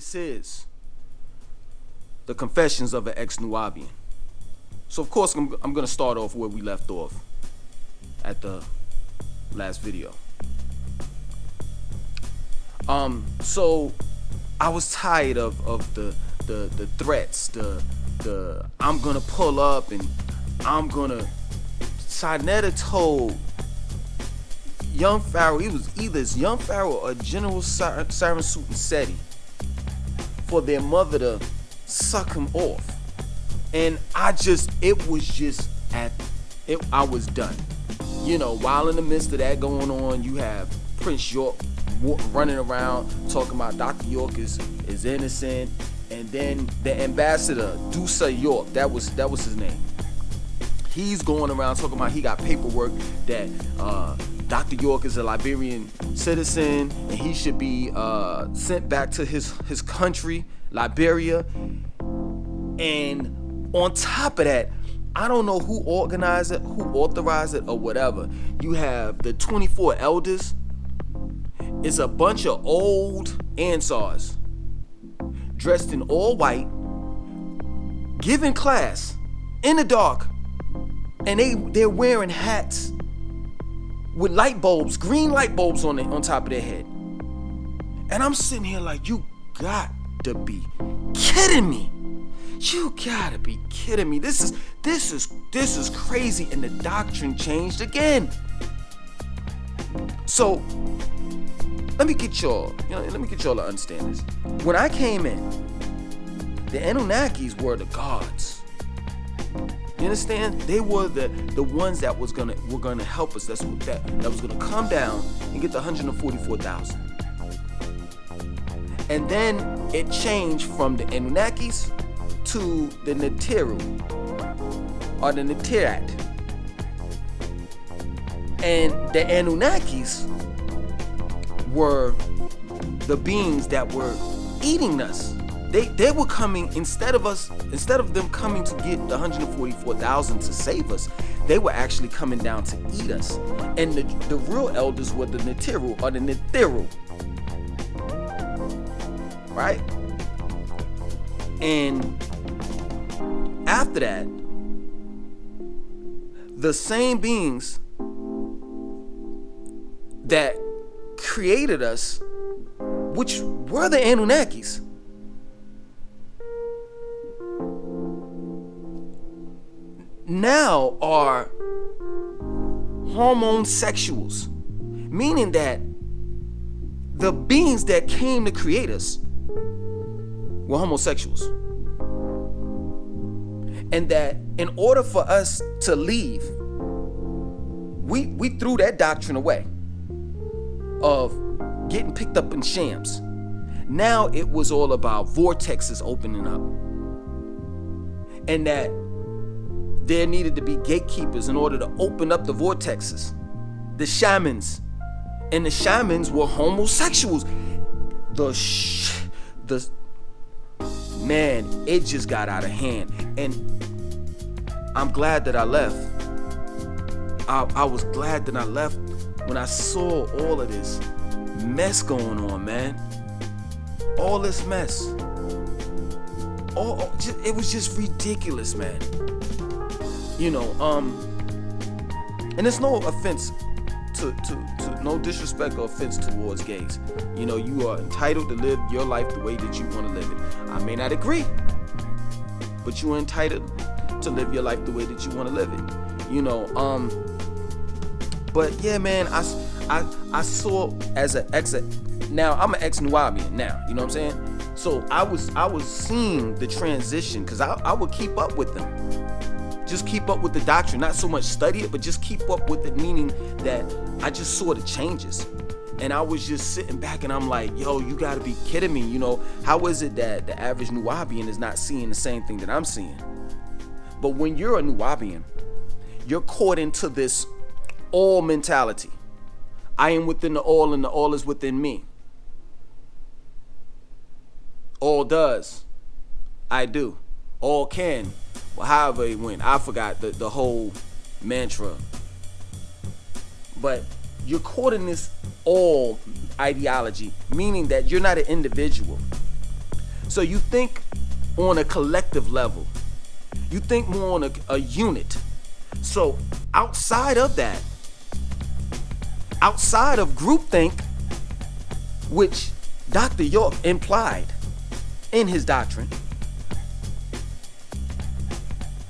This is the Confessions of an Ex-Nuwaubian. So of course I'm going to start off where we left off at the last video. So I was tired of the threats, the I'm gonna pull up and I'm gonna. Sinetta told Young Pharaoh, he was either Young Pharaoh or General Siren Suit and Seti, for their mother to suck him off. And I was done. You know, while in the midst of that going on, you have Prince York running around talking about Dr. York is innocent, and then the ambassador z.york, that was his name. He's going around talking about he got paperwork that Dr. York is a Liberian citizen and he should be sent back to his country, Liberia. And on top of that, I don't know who organized it, who authorized it, or whatever. You have the 24 elders. It's a bunch of old Ansars dressed in all white, giving class in the dark, and they're wearing hats with light bulbs, green light bulbs on top of their head. And I'm sitting here like, you got to be kidding me. You gotta be kidding me. This is crazy, and the doctrine changed again. So let me get y'all to understand this. When I came in, the Anunnakis were the gods. You understand? They were the ones that were gonna help us. That was gonna come down and get the 144,000. And then it changed from the Anunnakis to the Neteru, or the Neterat. And the Anunnakis were the beings that were eating us. They were coming, instead of them coming to get the 144,000 to save us, they were actually coming down to eat us. And the real elders were the Neteru, or the Neteru. Right? And after that, the same beings that created us, which were the Anunnakis, now are homosexuals, meaning that the beings that came to create us were homosexuals. And that in order for us to leave, we threw that doctrine away of getting picked up in shams. Now it was all about vortexes opening up, and that there needed to be gatekeepers in order to open up the vortexes. The shamans, and the shamans were homosexuals. Man, it just got out of hand, and I'm glad that I left. I was glad that I left when I saw all of this mess going on, man. All this mess. It was just ridiculous, man. You know, and it's no offense to no disrespect or offense towards gays. You know, you are entitled to live your life the way that you want to live it. I may not agree, but you are entitled to live your life the way that you want to live it. You know, but yeah, man, I saw as now I'm an ex-Nuwaubian now, you know what I'm saying? So I was seeing the transition, because I would keep up with them. Just keep up with the doctrine, not so much study it, but just keep up with it, meaning that I just saw the changes. And I was just sitting back and I'm like, yo, you gotta be kidding me. You know, how is it that the average Nuwaubian is not seeing the same thing that I'm seeing? But when you're a Nuwaubian, you're caught into this all mentality. I am within the all, and the all is within me. All does, I do. All can. Well, however it went, I forgot the whole mantra. But you're caught in this all ideology, meaning that you're not an individual. So you think on a collective level. You think more on a unit. So outside of that, outside of groupthink, which Dr. York implied in his doctrine,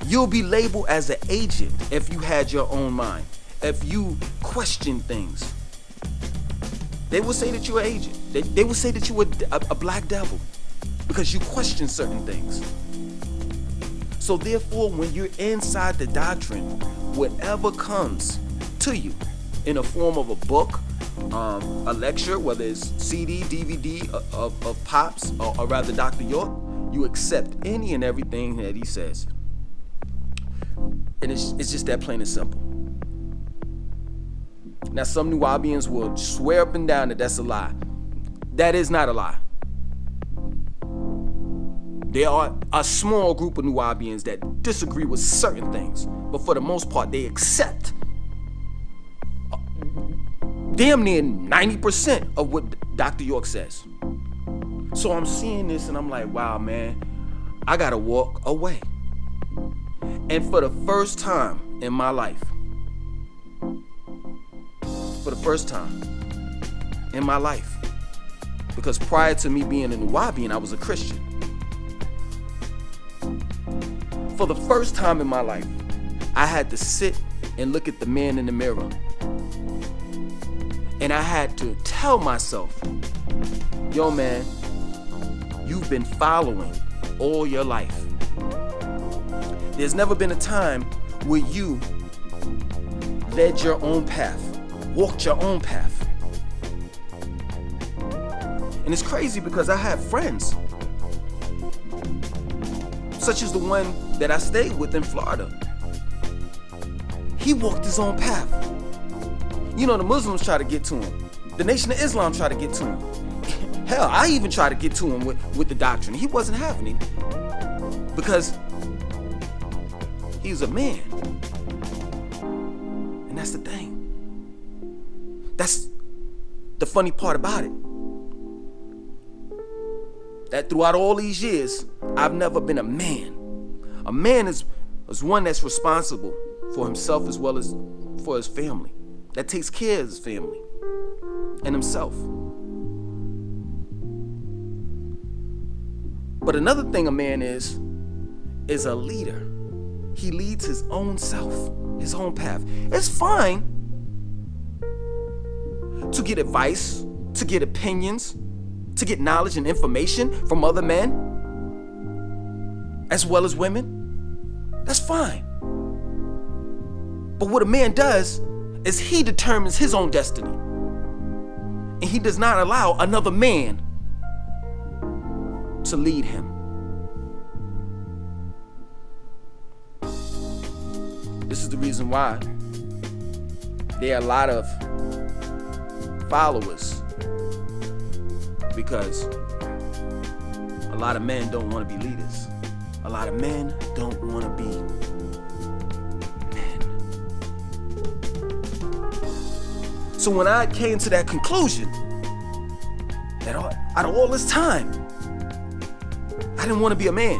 you'll be labeled as an agent if you had your own mind, if you question things. They will say that you're an agent. They will say that you were a black devil because you question certain things. So therefore, when you're inside the doctrine, whatever comes to you in a form of a book, a lecture, whether it's CD, DVD of Pops, or rather Dr. York, you accept any and everything that he says. And it's just that plain and simple. Now, some Nuwaubians will swear up and down that that's a lie. That is not a lie. There are a small group of Nuwaubians that disagree with certain things, but for the most part, they accept damn near 90% of what Dr. York says. So I'm seeing this and I'm like, wow, man, I gotta walk away. And for the first time in my life, because prior to me being a Nuwaubian, I was a Christian. For the first time in my life, I had to sit and look at the man in the mirror. And I had to tell myself, yo, man, you've been following all your life. There's never been a time where you led your own path, walked your own path. And it's crazy because I have friends, such as the one that I stayed with in Florida. He walked his own path. You know, the Muslims try to get to him. The Nation of Islam try to get to him. Hell, I even tried to get to him with the doctrine. He wasn't having it because he's a man. And that's the thing. That's the funny part about it. That throughout all these years, I've never been a man. A man is one that's responsible for himself as well as for his family. That takes care of his family and himself. But another thing a man is a leader. He leads his own self, his own path. It's fine to get advice, to get opinions, to get knowledge and information from other men, as well as women. That's fine. But what a man does is he determines his own destiny. And he does not allow another man to lead him. This is the reason why there are a lot of followers, because a lot of men don't want to be leaders. A lot of men don't want to be men. So when I came to that conclusion that out of all this time, I didn't want to be a man,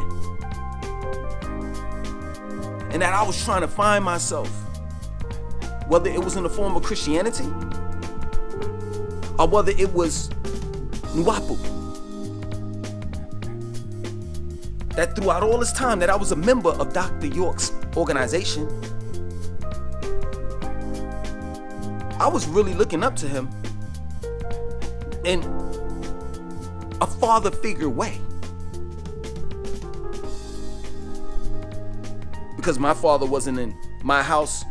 and that I was trying to find myself, whether it was in the form of Christianity or whether it was Nuwaubu, that throughout all this time that I was a member of Dr. York's organization, I was really looking up to him in a father figure way. Because my father wasn't in my house.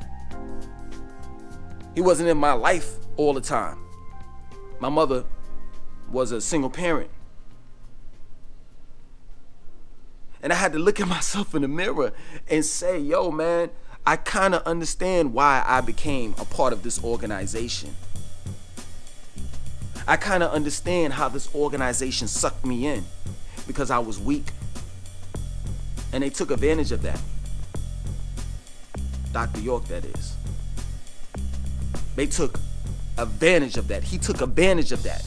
He wasn't in my life all the time. My mother was a single parent. And I had to look at myself in the mirror and say, yo, man, I kind of understand why I became a part of this organization. I kind of understand how this organization sucked me in because I was weak. And they took advantage of that. Dr. York, that is. They took advantage of that. He took advantage of that.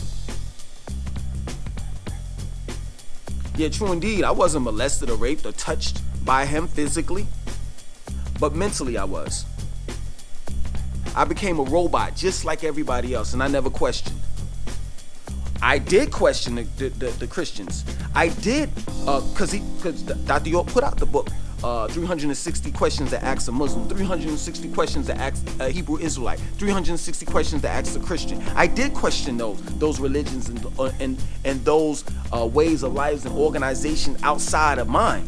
Yeah, true indeed. I wasn't molested or raped or touched by him physically, but mentally I was. I became a robot just like everybody else, and I never questioned. I did question the Christians. I did, because Dr. York put out the book, 360 questions that ask a Muslim, 360 questions that ask a Hebrew Israelite, 360 questions that ask a Christian. I did question those religions and those ways of lives and organization outside of mine.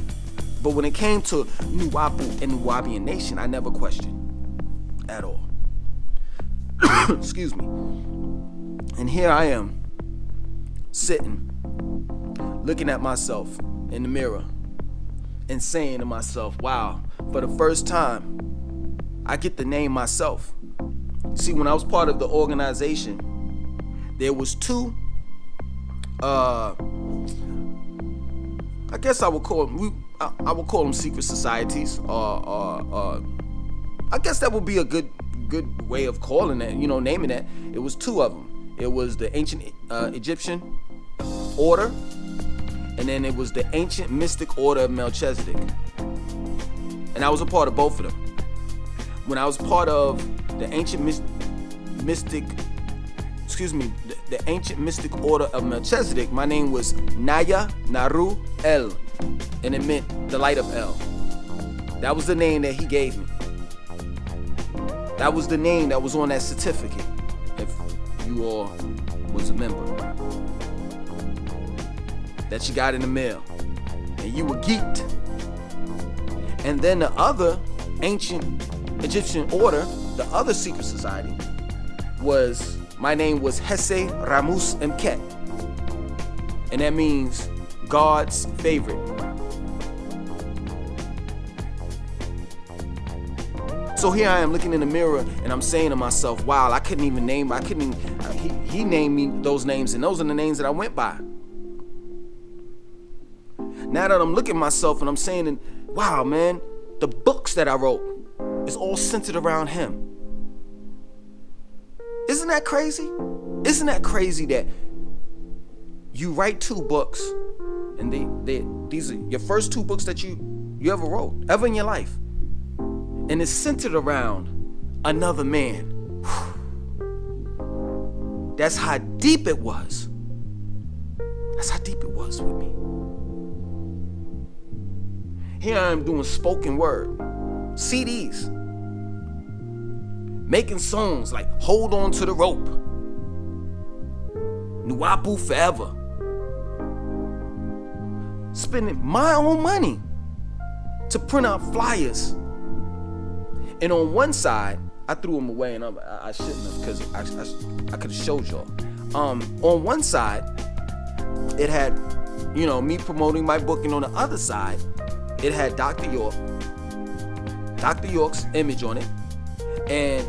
But when it came to Nuwaubian and Nuwaubian nation, I never questioned at all. Excuse me. And here I am, sitting, looking at myself in the mirror and saying to myself, wow, for the first time, I get to name myself. See, when I was part of the organization, there was two, I guess I would call them secret societies, or I guess that would be a good way of calling it, naming it. It was two of them. It was the ancient Egyptian order, and then it was the ancient mystic order of Melchizedek. And I was a part of both of them. When I was part of the ancient mystic order of Melchizedek, my name was Naya Naru El, and it meant the light of El. That was the name that he gave me. That was the name that was on that certificate, if you all was a member, that you got in the mail, and you were geeked. And then the other ancient Egyptian order, the other secret society, my name was Hesse Ramus Mket, and that means God's favorite. So here I am looking in the mirror, and I'm saying to myself, wow, he named me those names, and those are the names that I went by. Now that I'm looking at myself and I'm saying, wow, man, the books that I wrote is all centered around him. Isn't that crazy? Isn't that crazy that you write two books, and these are your first two books that you ever wrote, ever in your life, and it's centered around another man. That's how deep it was. That's how deep it was with me. Here I am doing spoken word, CDs, making songs like Hold On to the Rope, Nuwaubu Forever, spending my own money to print out flyers. And on one side, I threw them away, and I shouldn't have, because I could have showed y'all. On one side, it had, me promoting my book, and on the other side, it had Dr. York's image on it, and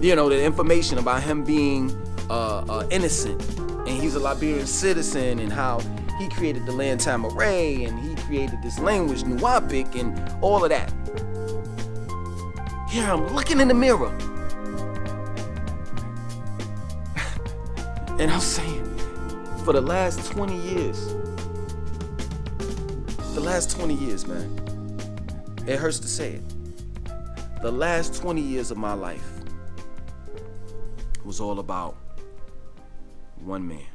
the information about him being innocent, and he's a Liberian citizen, and how he created the land Tamaray, and he created this language Nuwaubic, and all of that. Here I'm looking in the mirror, and I'm saying, for the last 20 years, man, it hurts to say it, the last 20 years of my life was all about one man.